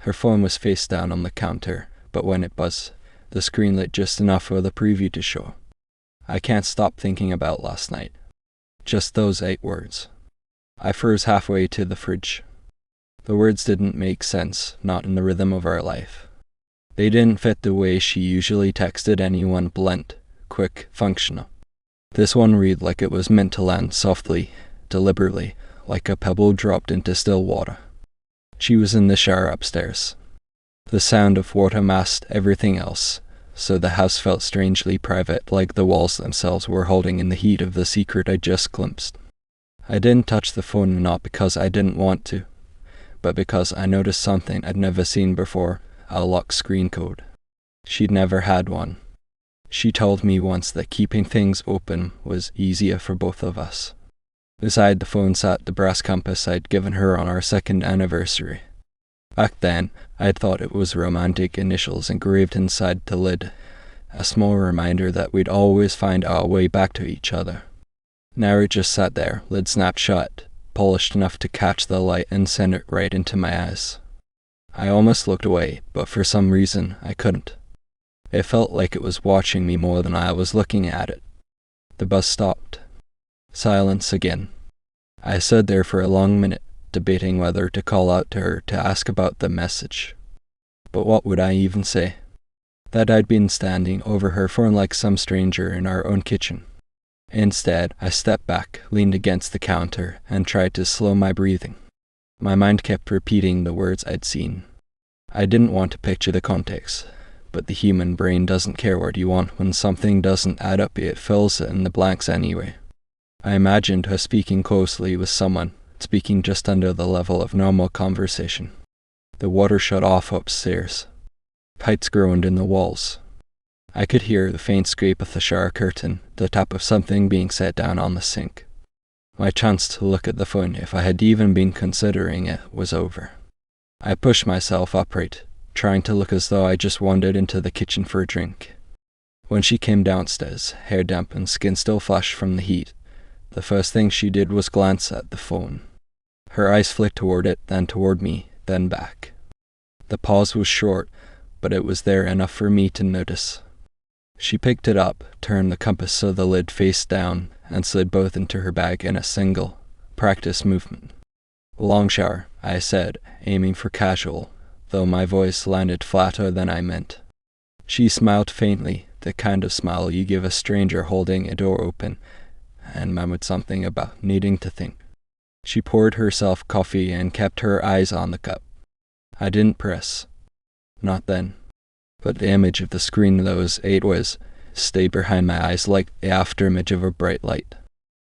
Her phone was face down on the counter, but when it buzzed, the screen lit just enough for the preview to show. I can't stop thinking about last night. Just those 8 words. I froze halfway to the fridge. The words didn't make sense, not in the rhythm of our life. They didn't fit the way she usually texted anyone: blunt, quick, functional. This one read like it was meant to land softly, deliberately, like a pebble dropped into still water. She was in the shower upstairs. The sound of water masked everything else, so the house felt strangely private, like the walls themselves were holding in the heat of the secret I just glimpsed. I didn't touch the phone, not because I didn't want to, but because I noticed something I'd never seen before: a lock screen code. She'd never had one. She told me once that keeping things open was easier for both of us. Beside the phone sat the brass compass I'd given her on our 2nd anniversary. Back then, I'd thought it was romantic initials engraved inside the lid, a small reminder that we'd always find our way back to each other. Now it just sat there, lid snapped shut, polished enough to catch the light and send it right into my eyes. I almost looked away, but for some reason I couldn't. It felt like it was watching me more than I was looking at it. The buzz stopped. Silence again. I stood there for a long minute, debating whether to call out to her to ask about the message. But what would I even say? That I'd been standing over her phone like some stranger in our own kitchen. Instead, I stepped back, leaned against the counter, and tried to slow my breathing. My mind kept repeating the words I'd seen. I didn't want to picture the context, but the human brain doesn't care what you want. When something doesn't add up, it fills it in the blanks anyway. I imagined her speaking closely with someone, speaking just under the level of normal conversation. The water shut off upstairs. Pipes groaned in the walls. I could hear the faint scrape of the shower curtain, the tap of something being set down on the sink. My chance to look at the phone, if I had even been considering it, was over. I pushed myself upright, trying to look as though I just wandered into the kitchen for a drink. When she came downstairs, hair damp and skin still flushed from the heat, the first thing she did was glance at the phone. Her eyes flicked toward it, then toward me, then back. The pause was short, but it was there enough for me to notice. She picked it up, turned the compass so the lid faced down, and slid both into her bag in a single, practiced movement. "Long shower," I said, aiming for casual, though my voice landed flatter than I meant. She smiled faintly, the kind of smile you give a stranger holding a door open, and murmured something about needing to think. She poured herself coffee and kept her eyes on the cup. I didn't press. Not then. But the image of the screen those 8 words stayed behind my eyes like the afterimage of a bright light.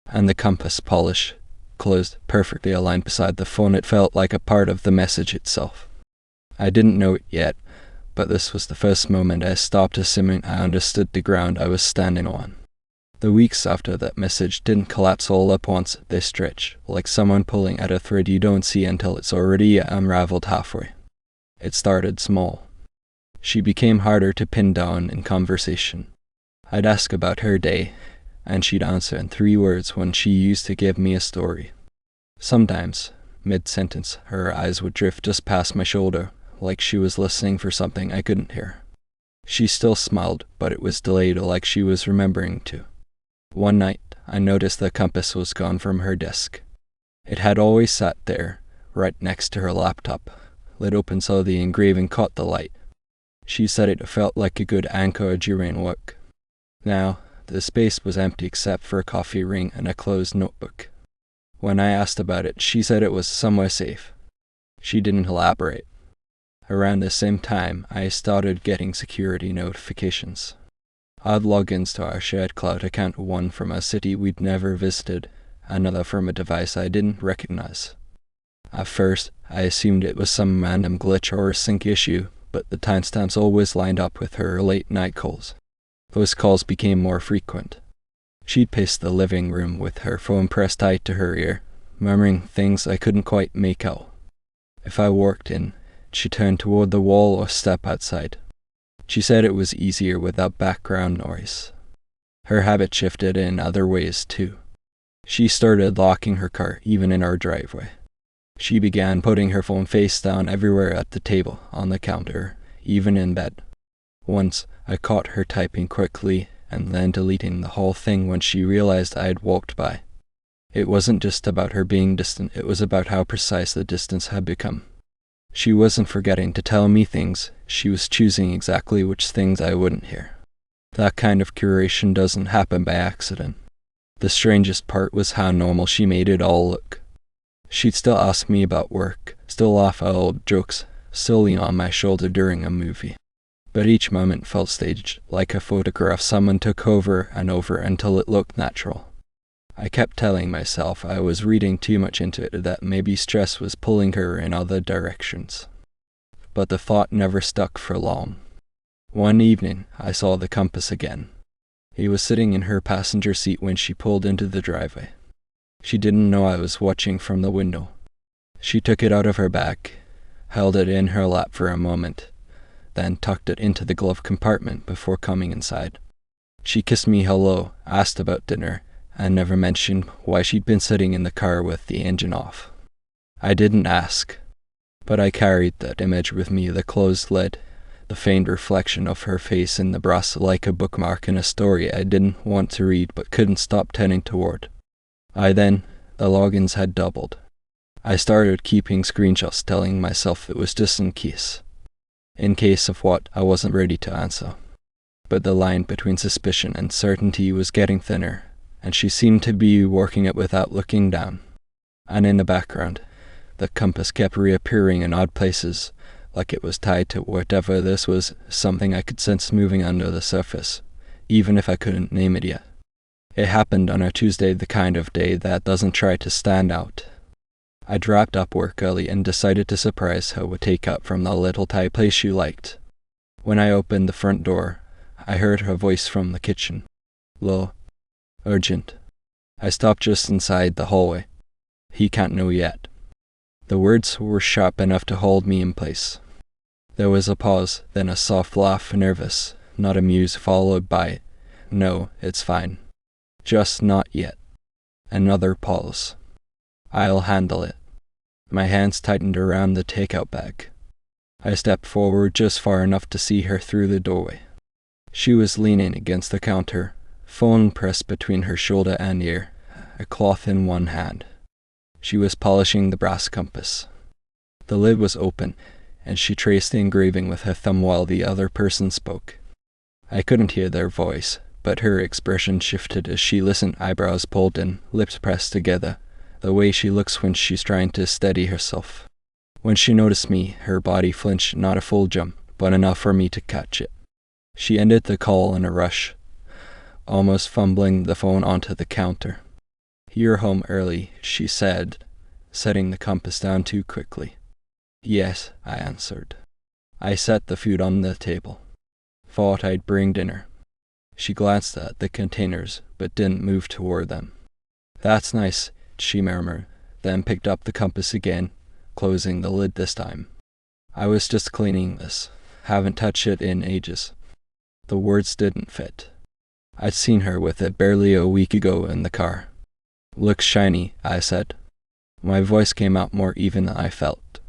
And the compass, polished, closed, perfectly aligned beside the phone, it felt like a part of the message itself. I didn't know it yet, but this was the first moment I stopped assuming I understood the ground I was standing on. The weeks after that message didn't collapse all at once. They stretched, like someone pulling at a thread you don't see until it's already unraveled halfway. It started small. She became harder to pin down in conversation. I'd ask about her day, and she'd answer in 3 words when she used to give me a story. Sometimes, mid-sentence, her eyes would drift just past my shoulder, like she was listening for something I couldn't hear. She still smiled, but it was delayed, like she was remembering to. One night, I noticed the compass was gone from her desk. It had always sat there, right next to her laptop, lid open so the engraving caught the light. She said it felt like a good anchor during work. Now, the space was empty except for a coffee ring and a closed notebook. When I asked about it, she said it was somewhere safe. She didn't elaborate. Around the same time, I started getting security notifications. Odd logins to our shared cloud account, one from a city we'd never visited, another from a device I didn't recognize. At first, I assumed it was some random glitch or sync issue, but the timestamps always lined up with her late-night calls. Those calls became more frequent. She'd pace the living room with her phone pressed tight to her ear, murmuring things I couldn't quite make out. If I walked in, she'd turn toward the wall or step outside. She said it was easier without background noise. Her habit shifted in other ways, too. She started locking her car, even in our driveway. She began putting her phone face down everywhere at the table, on the counter, even in bed. Once, I caught her typing quickly and then deleting the whole thing when she realized I had walked by. It wasn't just about her being distant, it was about how precise the distance had become. She wasn't forgetting to tell me things, she was choosing exactly which things I wouldn't hear. That kind of curation doesn't happen by accident. The strangest part was how normal she made it all look. She'd still ask me about work, still laugh at old jokes, still lean on my shoulder during a movie. But each moment felt staged, like a photograph someone took over and over until it looked natural. I kept telling myself I was reading too much into it, that maybe stress was pulling her in other directions. But the thought never stuck for long. One evening, I saw the compass again. He was sitting in her passenger seat when she pulled into the driveway. She didn't know I was watching from the window. She took it out of her bag, held it in her lap for a moment, then tucked it into the glove compartment before coming inside. She kissed me hello, asked about dinner, and never mentioned why she'd been sitting in the car with the engine off. I didn't ask, but I carried that image with me, the closed lid, the faint reflection of her face in the brass like a bookmark in a story I didn't want to read but couldn't stop tending toward. The logins had doubled. I started keeping screenshots telling myself it was just in case. In case of what, I wasn't ready to answer. But the line between suspicion and certainty was getting thinner, and she seemed to be working it without looking down. And in the background, the compass kept reappearing in odd places, like it was tied to whatever this was, something I could sense moving under the surface, even if I couldn't name it yet. It happened on a Tuesday, the kind of day that doesn't try to stand out. I'd wrapped up work early and decided to surprise her with takeout from the little Thai place she liked. When I opened the front door, I heard her voice from the kitchen. Low. Urgent. I stopped just inside the hallway. He can't know yet. The words were sharp enough to hold me in place. There was a pause, then a soft laugh, nervous, not amused, followed by, "No, it's fine. Just not yet." Another pause. "I'll handle it." My hands tightened around the takeout bag. I stepped forward just far enough to see her through the doorway. She was leaning against the counter, phone pressed between her shoulder and ear, a cloth in one hand. She was polishing the brass compass. The lid was open, and she traced the engraving with her thumb while the other person spoke. I couldn't hear their voice, but her expression shifted as she listened, eyebrows pulled in, lips pressed together, the way she looks when she's trying to steady herself. When she noticed me, her body flinched, not a full jump, but enough for me to catch it. She ended the call in a rush, almost fumbling the phone onto the counter. "You're home early," she said, setting the compass down too quickly. "Yes," I answered. I set the food on the table. Thought I'd bring dinner. She glanced at the containers, but didn't move toward them. "That's nice," she murmured, then picked up the compass again, closing the lid this time. "I was just cleaning this. Haven't touched it in ages." The words didn't fit. I'd seen her with it barely a week ago in the car. "Looks shiny," I said. My voice came out more even than I felt.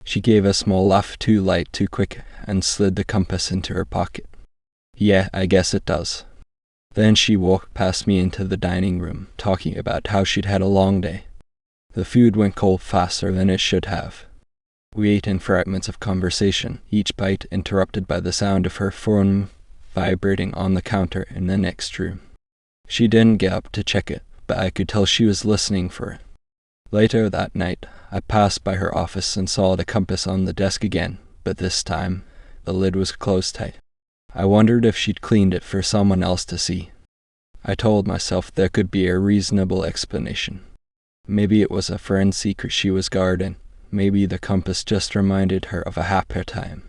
She gave a small laugh, too light, too quick, and slid the compass into her pocket. "Yeah, I guess it does." Then she walked past me into the dining room, talking about how she'd had a long day. The food went cold faster than it should have. We ate in fragments of conversation, each bite interrupted by the sound of her phone vibrating on the counter in the next room. She didn't get up to check it, but I could tell she was listening for it. Later that night, I passed by her office and saw the compass on the desk again, but this time, the lid was closed tight. I wondered if she'd cleaned it for someone else to see. I told myself there could be a reasonable explanation. Maybe it was a friend's secret she was guarding. Maybe the compass just reminded her of a happier time.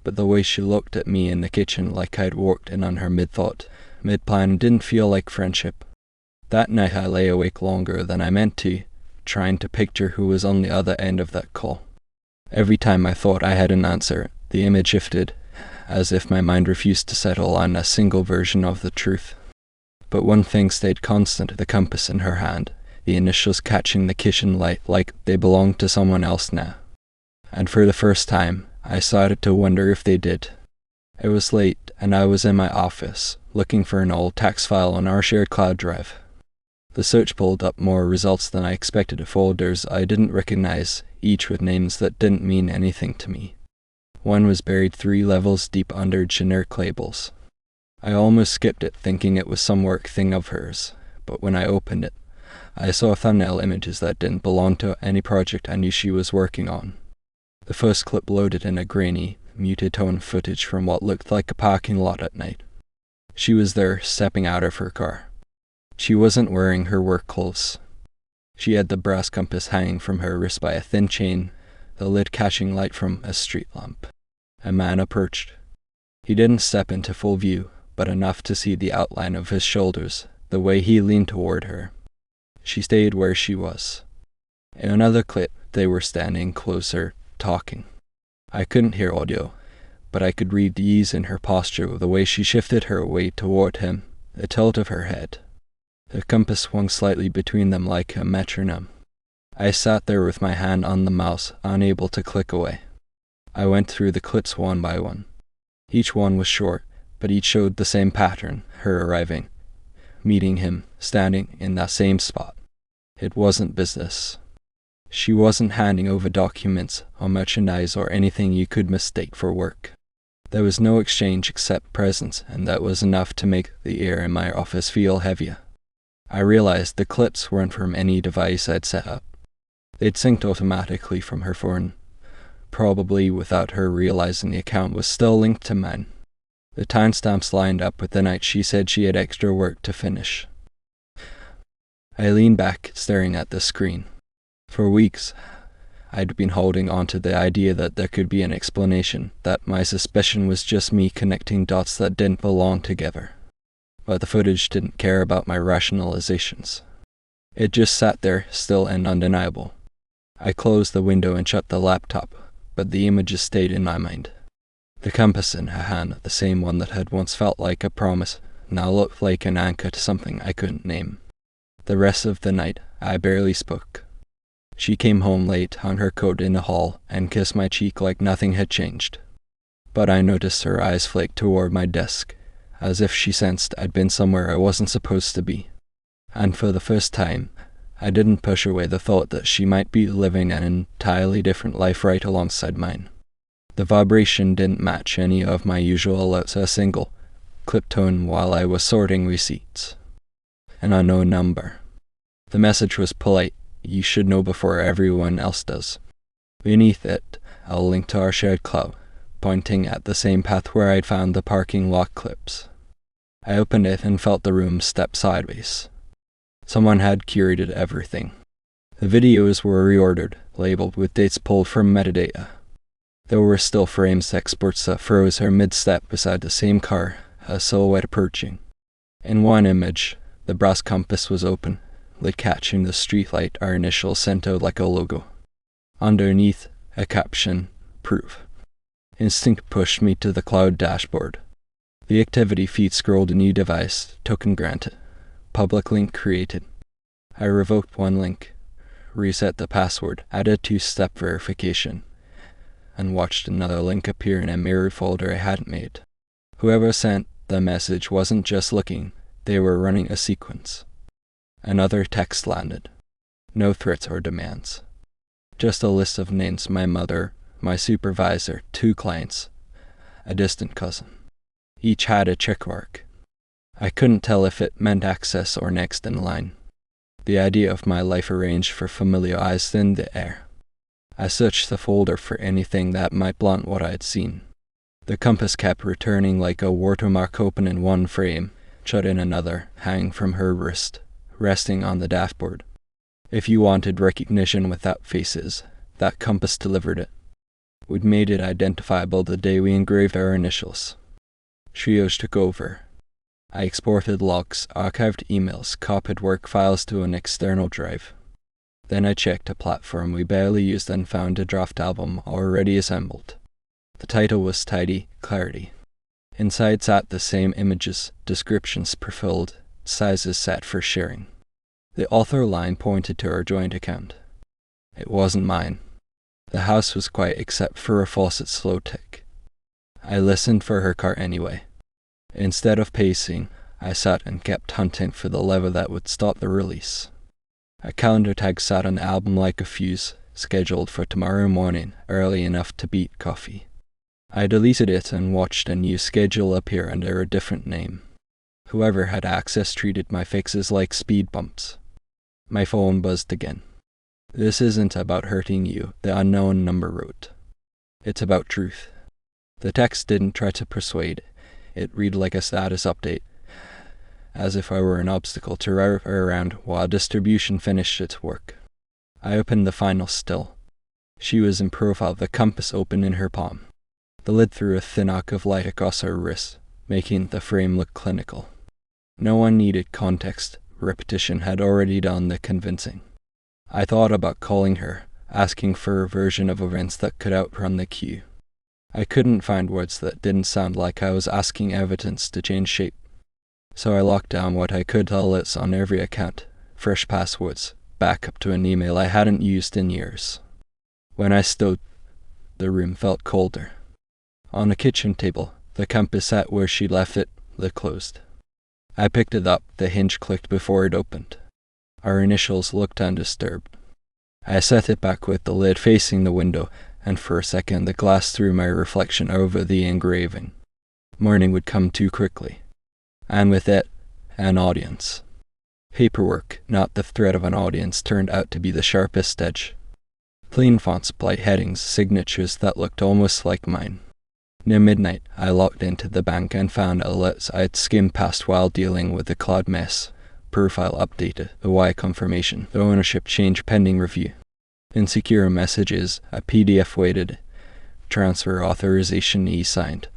But the way she looked at me in the kitchen like I'd walked in on her mid-thought, mid-plan, didn't feel like friendship. That night I lay awake longer than I meant to, trying to picture who was on the other end of that call. Every time I thought I had an answer, the image shifted, as if my mind refused to settle on a single version of the truth. But one thing stayed constant, the compass in her hand. the initials catching the kitchen light like they belonged to someone else now. And for the first time, I started to wonder if they did. It was late, and I was in my office, looking for an old tax file on our shared cloud drive. The search pulled up more results than I expected of folders I didn't recognize, each with names that didn't mean anything to me. One was buried 3 levels deep under generic labels. I almost skipped it, thinking it was some work thing of hers, but when I opened it, I saw thumbnail images that didn't belong to any project I knew she was working on. The first clip loaded in a grainy, muted tone footage from what looked like a parking lot at night. She was there, stepping out of her car. She wasn't wearing her work clothes. She had the brass compass hanging from her wrist by a thin chain, the lid catching light from a street lamp. A man approached. He didn't step into full view, but enough to see the outline of his shoulders, the way he leaned toward her. She stayed where she was. In another clip, they were standing closer, talking. I couldn't hear audio, but I could read the ease in her posture, the way she shifted her weight toward him, the tilt of her head. The compass swung slightly between them like a metronome. I sat there with my hand on the mouse, unable to click away. I went through the clips one by one. Each one was short, but each showed the same pattern, her arriving, meeting him, standing in that same spot. It wasn't business. She wasn't handing over documents or merchandise or anything you could mistake for work. There was no exchange except presence, and that was enough to make the air in my office feel heavier. I realized the clips weren't from any device I'd set up. They'd synced automatically from her phone, probably without her realizing the account was still linked to mine. The timestamps lined up with the night she said she had extra work to finish. I leaned back, staring at the screen. For weeks, I'd been holding on to the idea that there could be an explanation, that my suspicion was just me connecting dots that didn't belong together. But the footage didn't care about my rationalizations. It just sat there, still and undeniable. I closed the window and shut the laptop, but the images stayed in my mind. The compass in her hand, the same one that had once felt like a promise, now looked like an anchor to something I couldn't name. The rest of the night, I barely spoke. She came home late, hung her coat in the hall, and kissed my cheek like nothing had changed. But I noticed her eyes flake toward my desk, as if she sensed I'd been somewhere I wasn't supposed to be. And for the first time, I didn't push away the thought that she might be living an entirely different life right alongside mine. The vibration didn't match any of my usual alerts, a single, clip tone while I was sorting receipts. An unknown number. The message was polite, you should know before everyone else does. Beneath it, a link to our shared cloud, pointing at the same path where I'd found the parking lot clips. I opened it and felt the room step sideways. Someone had curated everything. The videos were reordered, labeled with dates pulled from metadata. There were still frames exports that froze her mid-step beside the same car, a silhouette approaching. In one image, the brass compass was open, lid catching the streetlight our initials sent out like a logo. Underneath, a caption, proof. Instinct pushed me to the cloud dashboard. The activity feed scrolled a new device, token granted. Public link created. I revoked one link, reset the password, added 2-step verification, and watched another link appear in a mirrored folder I hadn't made. Whoever sent the message wasn't just looking, they were running a sequence. Another text landed. No threats or demands. Just a list of names: my mother, my supervisor, 2 clients, a distant cousin. Each had a check mark. I couldn't tell if it meant access or next in line. The idea of my life arranged for familiar eyes thinned the air. I searched the folder for anything that might blunt what I'd seen. The compass kept returning like a watermark open in one frame, shut in another, hanging from her wrist, resting on the dashboard. If you wanted recognition without faces, that compass delivered it. We'd made it identifiable the day we engraved our initials. Triage took over. I exported logs, archived emails, copied work files to an external drive. Then I checked a platform we barely used and found a draft album already assembled. The title was tidy, clarity. Inside sat the same images, descriptions prefilled, sizes set for sharing. The author line pointed to our joint account. It wasn't mine. The house was quiet except for a faucet's slow tick. I listened for her cart anyway. Instead of pacing, I sat and kept hunting for the lever that would stop the release. A calendar tag sat on the album like a fuse, scheduled for tomorrow morning, early enough to beat coffee. I deleted it and watched a new schedule appear under a different name. Whoever had access treated my fixes like speed bumps. My phone buzzed again. "This isn't about hurting you," the unknown number wrote. "It's about truth." The text didn't try to persuade. It read like a status update, as if I were an obstacle to route around while distribution finished its work. I opened the final still. She was in profile, the compass open in her palm. The lid threw a thin arc of light across her wrist, making the frame look clinical. No one needed context. Repetition had already done the convincing. I thought about calling her, asking for a version of events that could outrun the cue. I couldn't find words that didn't sound like I was asking evidence to change shape. So I locked down what I could delete on every account, fresh passwords, back up to an email I hadn't used in years. When I stood, the room felt colder. On the kitchen table, the compass sat where she'd left it, lid closed. I picked it up, the hinge clicked before it opened. Our initials looked undisturbed. I set it back with the lid facing the window, and for a second the glass threw my reflection over the engraving. Morning would come too quickly. And with it, an audience. Paperwork, not the threat of an audience, turned out to be the sharpest edge. Plain fonts, bright headings, signatures that looked almost like mine. Near midnight, I logged into the bank and found alerts I'd skimmed past while dealing with the cloud mess. Profile updated, the Y confirmation, the ownership change pending review. Insecure messages, a PDF waited, transfer authorization e-signed.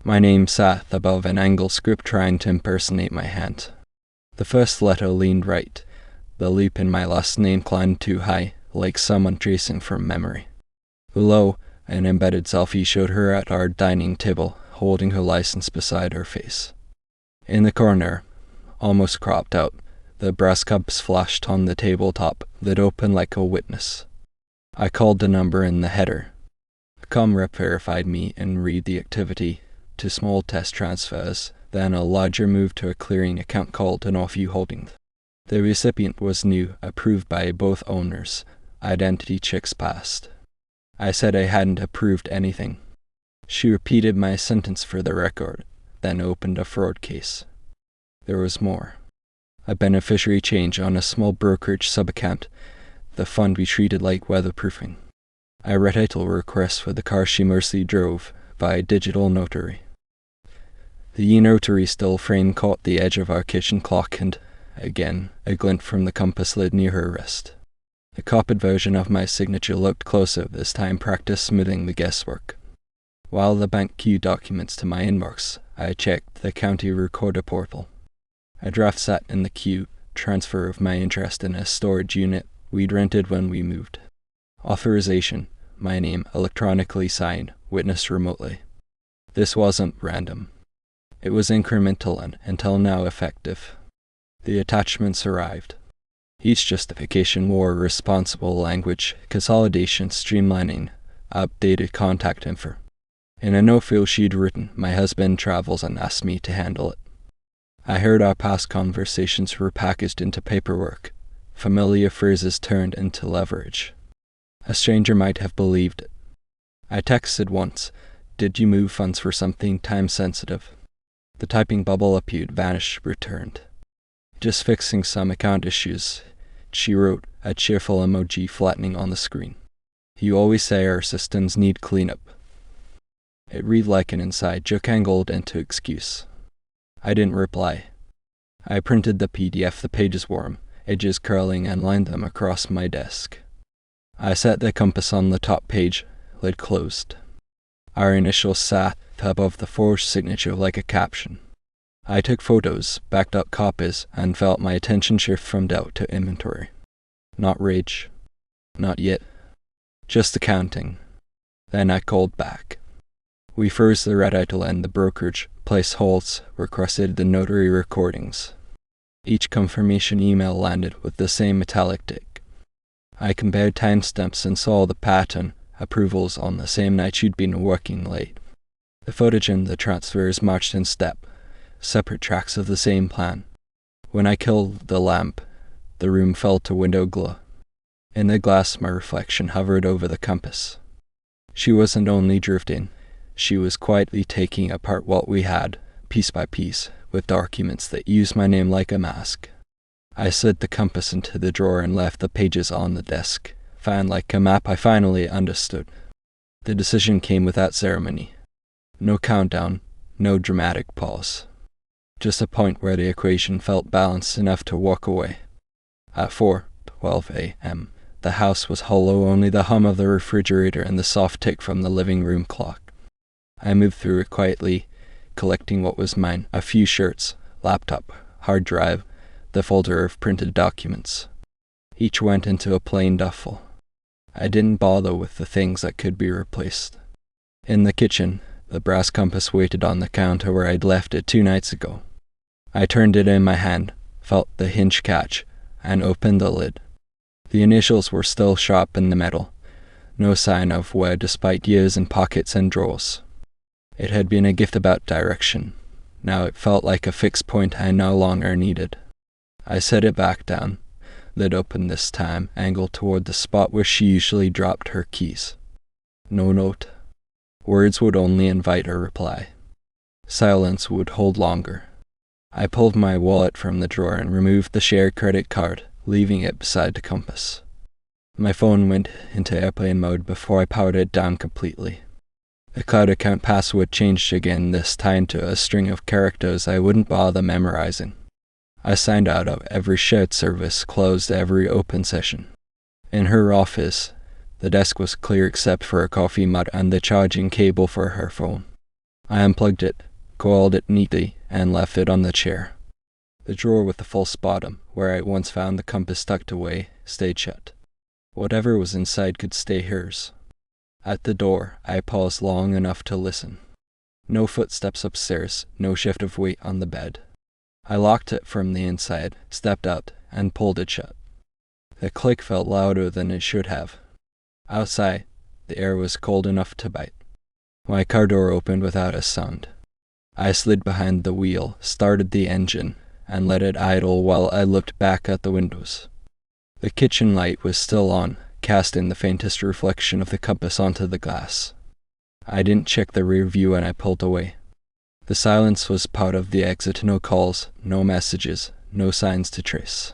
My name sat above an angled script trying to impersonate my hand. The first letter leaned right. The leap in my last name climbed too high, like someone tracing from memory. Below, an embedded selfie showed her at our dining table, holding her license beside her face. In the corner, almost cropped out, the brass cups flashed on the tabletop, lid open like a witness. I called the number in the header. A comm rep verified me and read the activity to small test transfers, then a larger move to a clearing account called an off-you holding. The recipient was new, approved by both owners. Identity checks passed. I said I hadn't approved anything. She repeated my sentence for the record, then opened a fraud case. There was more. A beneficiary change on a small brokerage sub-account, the fund we treated like weatherproofing. A retitle request for the car she mostly drove, by digital notary. The e-notary still frame caught the edge of our kitchen clock and, again, a glint from the compass lid near her wrist. A copied version of my signature looked closer, this time practiced smoothing the guesswork. While the bank queued documents to my inbox, I checked the county recorder portal. A draft sat in the queue, transfer of my interest in a storage unit we'd rented when we moved. Authorization, my name electronically signed, witnessed remotely. This wasn't random. It was incremental and, until now, effective. The attachments arrived. Each justification wore responsible language, consolidation, streamlining, updated contact info. In a no-fill she'd written, "My husband travels and asked me to handle it." I heard our past conversations were packaged into paperwork, familiar phrases turned into leverage. A stranger might have believed it. I texted once, "Did you move funds for something time-sensitive?" The typing bubble appeared, vanished, returned. "Just fixing some account issues," she wrote, a cheerful emoji flattening on the screen. "You always say our systems need cleanup." It read like an inside joke angled into excuse. I didn't reply. I printed the PDF, the pages warm, edges curling, and lined them across my desk. I set the compass on the top page, lid closed. Our initials sat above the forged signature like a caption. I took photos, backed up copies, and felt my attention shift from doubt to inventory. Not rage. Not yet. Just accounting. Then I called back. We froze the retitle and the brokerage, placed holds, requested the notary recordings. Each confirmation email landed with the same metallic tick. I compared timestamps and saw the pattern: approvals on the same night she'd been working late. The footage and the transfers marched in step, separate tracks of the same plan. When I killed the lamp, the room fell to window glow. In the glass, my reflection hovered over the compass. She wasn't only drifting, she was quietly taking apart what we had, piece by piece, with documents that used my name like a mask. I slid the compass into the drawer and left the pages on the desk. Found like a map I finally understood. The decision came without ceremony. No countdown, no dramatic pause. Just a point where the equation felt balanced enough to walk away. At 4:12 a.m., the house was hollow, only the hum of the refrigerator and the soft tick from the living room clock. I moved through it quietly, collecting what was mine: a few shirts, laptop, hard drive, the folder of printed documents. Each went into a plain duffel. I didn't bother with the things that could be replaced. In the kitchen, the brass compass waited on the counter where I'd left it 2 nights ago. I turned it in my hand, felt the hinge catch, and opened the lid. The initials were still sharp in the metal, no sign of wear despite years in pockets and drawers. It had been a gift about direction. Now it felt like a fixed point I no longer needed. I set it back down, lid open this time, angled toward the spot where she usually dropped her keys. No note. Words would only invite a reply. Silence would hold longer. I pulled my wallet from the drawer and removed the shared credit card, leaving it beside the compass. My phone went into airplane mode before I powered it down completely. The cloud account password changed again, this time to a string of characters I wouldn't bother memorizing. I signed out of every shared service, closed every open session. In her office, the desk was clear except for a coffee mug and the charging cable for her phone. I unplugged it, coiled it neatly, and left it on the chair. The drawer with the false bottom, where I once found the compass tucked away, stayed shut. Whatever was inside could stay hers. At the door, I paused long enough to listen. No footsteps upstairs, no shift of weight on the bed. I locked it from the inside, stepped out, and pulled it shut. The click felt louder than it should have. Outside, the air was cold enough to bite. My car door opened without a sound. I slid behind the wheel, started the engine, and let it idle while I looked back at the windows. The kitchen light was still on, casting the faintest reflection of the compass onto the glass. I didn't check the rear view and I pulled away. The silence was part of the exit. No calls, no messages, no signs to trace.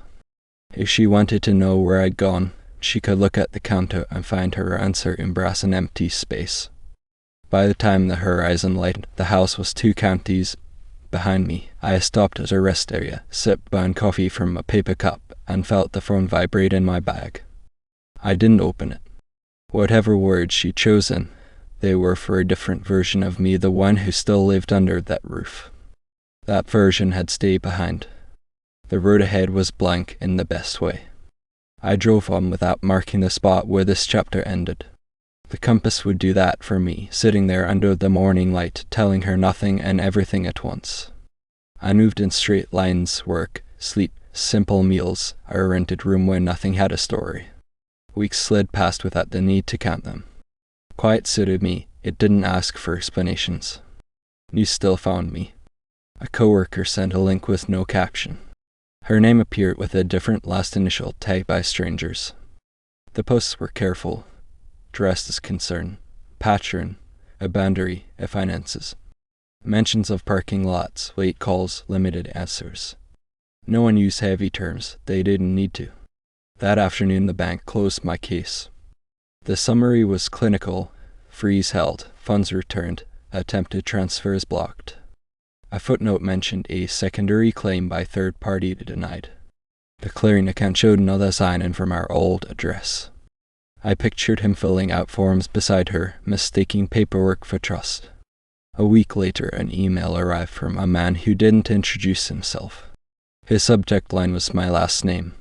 If she wanted to know where I'd gone, she could look at the counter and find her answer in brass and empty space. By the time the horizon lightened, the house was 2 counties behind me. I stopped at a rest area, sipped burned coffee from a paper cup, and felt the phone vibrate in my bag. I didn't open it. Whatever words she'd chosen, they were for a different version of me, the one who still lived under that roof. That version had stayed behind. The road ahead was blank in the best way. I drove on without marking the spot where this chapter ended. The compass would do that for me, sitting there under the morning light, telling her nothing and everything at once. I moved in straight lines: work, sleep, simple meals, a rented room where nothing had a story. Weeks slid past without the need to count them. Quiet suited me. It didn't ask for explanations. News still found me. A coworker sent a link with no caption. Her name appeared with a different last initial tagged by strangers. The posts were careful, dressed as concern, pattern, a boundary, a finances. Mentions of parking lots, late calls, limited answers. No one used heavy terms. They didn't need to. That afternoon the bank closed my case. The summary was clinical: freeze held, funds returned, attempted transfers blocked. A footnote mentioned a secondary claim by third party denied. The clearing account showed another sign-in from our old address. I pictured him filling out forms beside her, mistaking paperwork for trust. A week later, an email arrived from a man who didn't introduce himself. His subject line was my last name.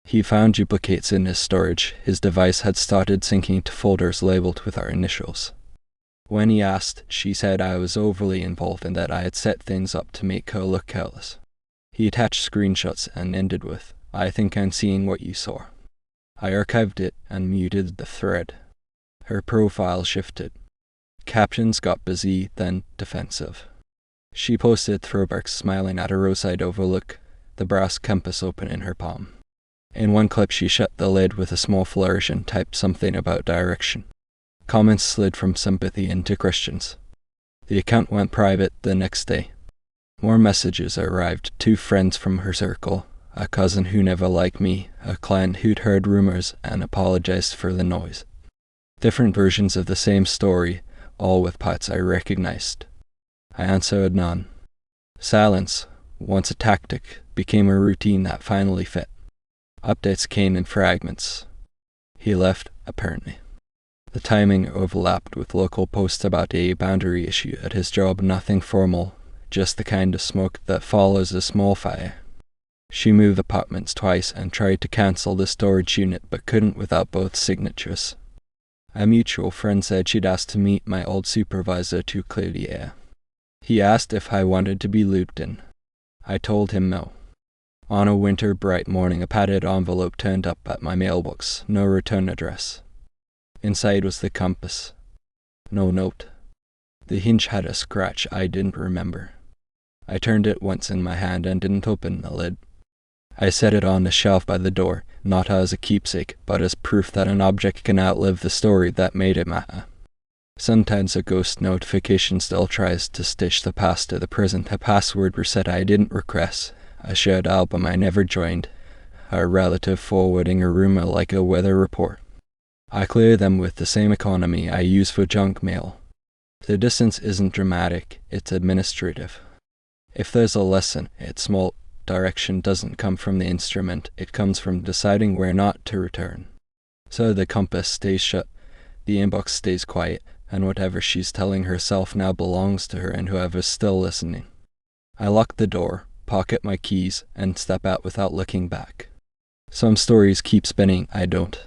He found duplicates in his storage. His device had started syncing to folders labeled with our initials. When he asked, she said I was overly involved and that I had set things up to make her look careless. He attached screenshots and ended with, "I think I'm seeing what you saw." I archived it and muted the thread. Her profile shifted. Captions got busy, then defensive. She posted throwbacks smiling at a roadside overlook, the brass compass open in her palm. In one clip she shut the lid with a small flourish and typed something about direction. Comments slid from sympathy into Christians. The account went private the next day. More messages arrived, 2 friends from her circle, a cousin who never liked me, a client who'd heard rumors and apologized for the noise. Different versions of the same story, all with parts I recognized. I answered none. Silence, once a tactic, became a routine that finally fit. Updates came in fragments. He left, apparently. The timing overlapped with local posts about a boundary issue at his job, nothing formal, just the kind of smoke that follows a small fire. She moved apartments twice and tried to cancel the storage unit but couldn't without both signatures. A mutual friend said she'd asked to meet my old supervisor to clear the air. He asked if I wanted to be looped in. I told him no. On a winter bright morning, a padded envelope turned up at my mailbox, no return address. Inside was the compass. No note. The hinge had a scratch I didn't remember. I turned it once in my hand and didn't open the lid. I set it on the shelf by the door, not as a keepsake, but as proof that an object can outlive the story that made it matter. Sometimes a ghost notification still tries to stitch the past to the present, a password reset I didn't request, a shared album I never joined, a relative forwarding a rumor like a weather report. I clear them with the same economy I use for junk mail. The distance isn't dramatic, it's administrative. If there's a lesson, it's small. Direction doesn't come from the instrument, it comes from deciding where not to return. So the compass stays shut, the inbox stays quiet, and whatever she's telling herself now belongs to her and whoever's still listening. I lock the door, pocket my keys, and step out without looking back. Some stories keep spinning, I don't.